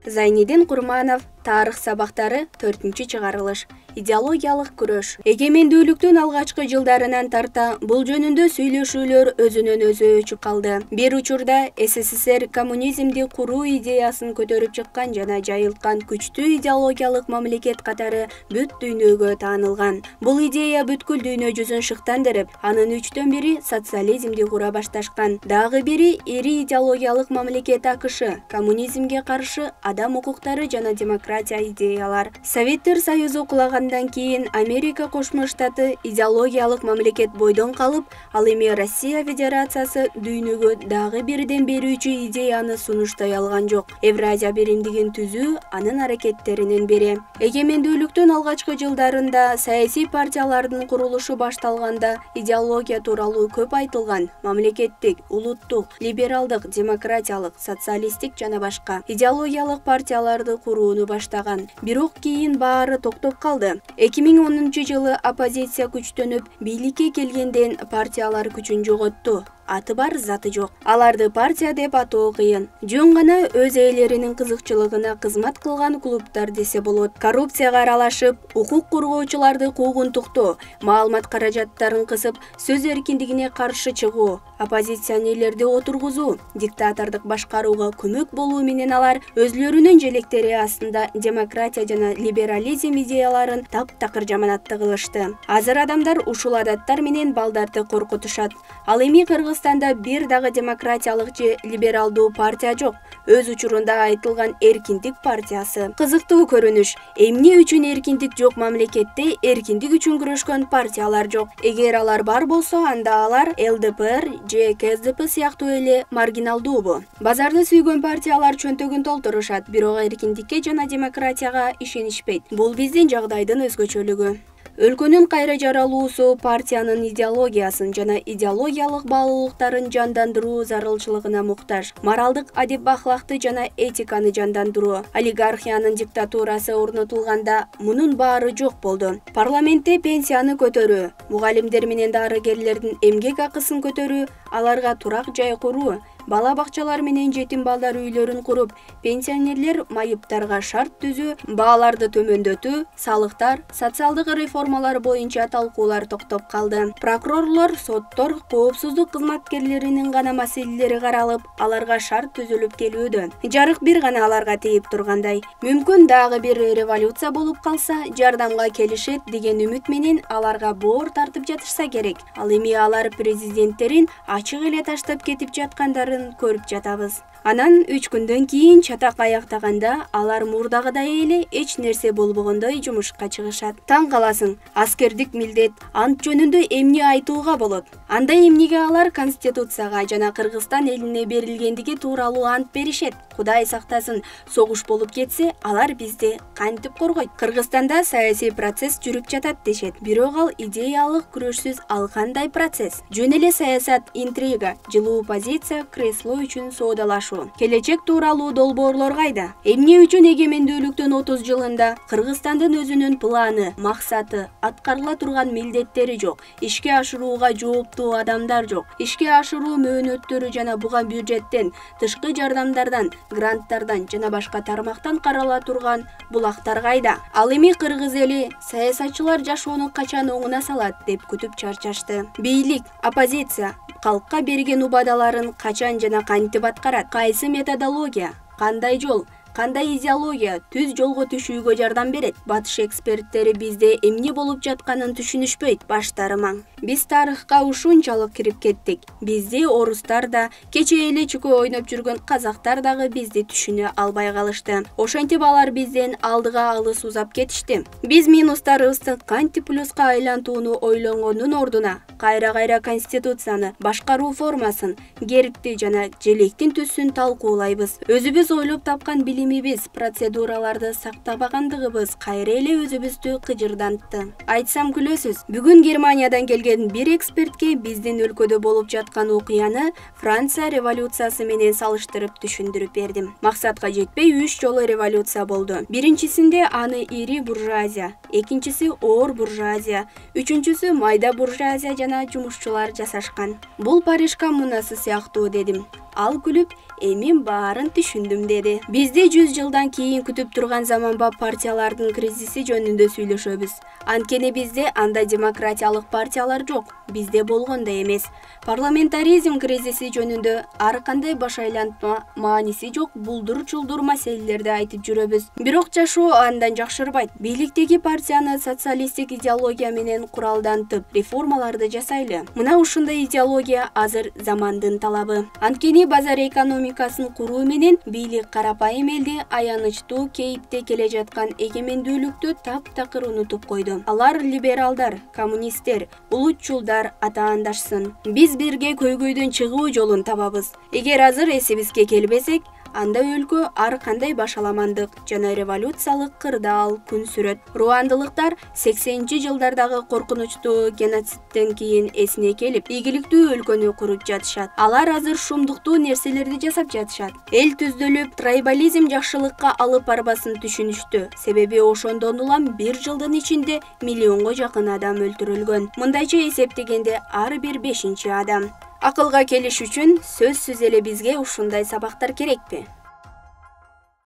Зайнидин Курманов, тарых сабактары 4-чыгарылыш. Идеологиялык күрөш. Эгемендүүлүктүн алгачкы жылдарынан тарта бул жөнүндө сүйлөшүүлөр өзүнөн өзү өчүп калды. Бир учурда СССР коммунизмди куруу идеясын көтөрүп чыккан жана жайылткан күчтүү идеологиялык мамлекет катары бүт дүйнөгө таанылган. Бул идея бүткүл дүйнө жүзүн шыктандырып, анын 3төн бири социализмди кура башташкан. Дагы бири ири идеологиялык мамлекет АКШ, коммунизмге каршы адам укуктары жана демократия идеялар. Советтер Союзу кулаган кийин Америка Кошмо Штаты идеологиялык мамлекет бойдон калып, ал эми Россия Федерациясы дүйнөгө дагы бирден берүүчү идеяны сунуштай алган жок. Евразия биримдигин түзүү анын аракеттеринин бири. Эгемендүүлүктүн алгачкы жылдарында саясий партиялардын курулушу башталганда идеология тууралуу көп айтылган. Мамлекеттик, улуттук, либералдык, демократиялык, социалисттик жана башка идеологиялык партияларды курууну баштаган. Бирок кийин баары токтоп калды. 2010 оппозиция күчтөнүп, бийликке келгенден партиялар күчүн жоготту. Аты бар, заты жок. Аларды партия деп атоо кыйын. Жөн гана өз ээлеринин кызыкчылыгына кызмат кылган клубтар десе болот. Коррупцияга аралашып, укук коргоочуларды куугунтуктоо, маалымат каражаттарын кысып, сөз эркиндигине каршы чыгуу, оппозиционерлерди отургузуу, диктатордук башкарууга көмөк болуу менен алар өзлөрүнүн желектери астында демократия жана либерализм идеяларын таптакыр жаманатты кылышты. Азыр адамдар ушул адаттар менен балдарды коркутушат. Ал эми Кыргызстанда бир дагы демократиялык же либералдуу партия жок. Өз учурунда айтылган эркиндик партиясы. Кызыктуу көрүнүш. Эмне үчүн эркиндик жок мамлекетте эркиндик үчүн күрөшкөн партиялар жок? Эгер алар бар болсо, анда алар ЛДПР же КСДП сыяктуу эле маргиналдуубу? Базарды сүйгөн партиялар чөнтөгүн толтурушат, бирок эркиндикке жана демократияга ишенишпейт. Бул биздин жагдайдын өзгөчөлүгү. Өлкөнүн кайра жаралуусу партиянын идеологиясын жана идеологиялык баалуулуктарын жандандыруу зарылчылыгына муктаж. Моралдык адеп ахлакты жана этиканы жандандыруу. Олигархиянын диктатурасы орнотулганда мунун баары жок болду. Парламентте пенсияны көтөрүү, мугалимдер менен дарыгерлердин эмгек акысын көтөрүү, аларга турак жай куруу, бала бакчалар менен жетим балдар үйлөрүн куруп, пенсионерлер майыптарга шарт түзүү, бааларды төмөндөтүү, салыктар, социалдык реформалар боюнча талкуулар токтоп калды. Прокурорлор, соттор, коопсуздук кызматкерлеринин гана маселелери каралып, аларга шарт түзүлүп келүүдө. Жарык бир гана аларга тийип тургандай. Мүмкүн дагы бир революция болуп калса, жардамга келишет деген үмүт менен аларга боор тартып жатышса керек. Ал эми алар президенттерин ачык эле таштап кетип жаткандарын көрүп жатабыз. Анан 3 күндөн кийин чатак аяктаганда алар мурдагыдай эле эч нерсе болбогондой жумушка чыгышат. Таң каласың, аскердик милдет, ант жөнүндө эмне айтууга болот? Анда эмнеге алар Конституцияга жана Кыргызстан элине берилгендиги тууралуу ант беришет? Кудай сактасын, согуш болуп кетсе, алар бизди кантип коргойт? Кыргызстанда саясий процесс жүрүп жатат дешет. Бирок ал идеялык күрөшсүз ал кандай процесс? Жөн эле саясат, интрига, жылуу позиция, кресло үчүн соодалашуу. Келечек тууралуу долбоорлор кайда? Эмне үчүн эгемендүүлүктүн 30 жылында Кыргызстандын өзүнүн планы, максаты, аткарыла турган милдеттери жок, ишке ашырууга жооптуу адамдар жок, ишке ашыруу мөөнөттөрү жана буга бюджеттен, тышкы жардамдардан, гранттардан жана башка тармактан карала турган булактар кайда? Ал эми кыргыз эли саясатчылар жашоону качан оңуна салат деп күтүп чарчашты. Бийлик, оппозиция калкка берген убадаларын качан жана кантип аткарат? Кайсы методология, кандай жол, кандай идеология түз жолго түшүүгө жардам берет? Батыш эксперттери бизде эмне болуп жатканын түшүнүшпөйт, баштары маң. Биз тарыхка ушунчалык кирип кеттик. Бизди орустар да, кече эле чүкө ойноп жүргөн казактар дагы бизди түшүнө албай калышты. Ошентип алар бизден алдыга алыс узап кетишти. Биз минустарыбызды кантип плюска айлантууну ойлонгондун ордуна кайра-кайра Конституцияны, башкаруу формасын, гербти жана желектин түсүн талкуулайбыз. Өзүбүз ойлоп тапкан билимибиз, процедураларды сактабагандыгыбыз кайра эле өзүбүздү кыжырдантты. Айтсам күлөсүз. Бүгүн Германиядан келген бир экспертке биздин өлкөдө болуп жаткан окуяны Франция революциясы менен салыштырып түшүндүрүп бердим. Максатка жетпей 3 жолу революция болду. Биринчисинде аны ири буржуазия, экинчиси оор буржуазия, үчүнчүсү майда буржуазия жана жумушчулар жасашкан. Бул Париж коммунасы сыяктуу дедим. Ал күлүп, эми баарын түшүндүм деди. Бизде 100 жылдан кийин күтүп турган заманбап партиялардын кризиси жөнүндө сүйлөшөбүз. Анткени бизде анда демократиялык партиялар жок, бизде болгондой эмес. Парламентаризм кризиси жөнүндө ар кандай баш айлантма, мааниси жок булдур-чулдур маселелерди айтып жүрөбүз. Бирок жашоо андан жакшырбайт. Бийликтеги партияны социалисттик идеология менен куралдантып, реформаларды жасайлы. Мына ушундай идеология азыр замандын талабы. Анткени базар экономикасын куруу менен бийлик карапайым элди аянычтуу кейипте келе жаткан эгемендүүлүктү таптакыр унутуп койду. Алар либералдар, коммунисттер, улутчулдар атаандашсын. Биз бирге көйгөйдөн чыгуу жолун табабыз. Эгер азыр эсибизге келбесек, анда өлкө ар кандай башаламандык жана революциялык кырдаал күн сүрөт. Руандылыктар 80-жылдардагы коркунучтуу геноцидтен кийин эсине келип, ийгиликтүү өлкөнү куруп жатышат. Алар азыр шумдуктуу нерселерди жасап жатышат. Эл түздөлүп, трайбализм жакшылыкка алып барбасын түшүнүштү. Себеби ошондон улам 1 жылдын ичинде миллионго жакын адам өлтүрүлгөн. Мындайча эсептегенде ар бир 5-адам. Акылга келиш үчүн сөзсүз эле бизге ушундай сабактар керекпи?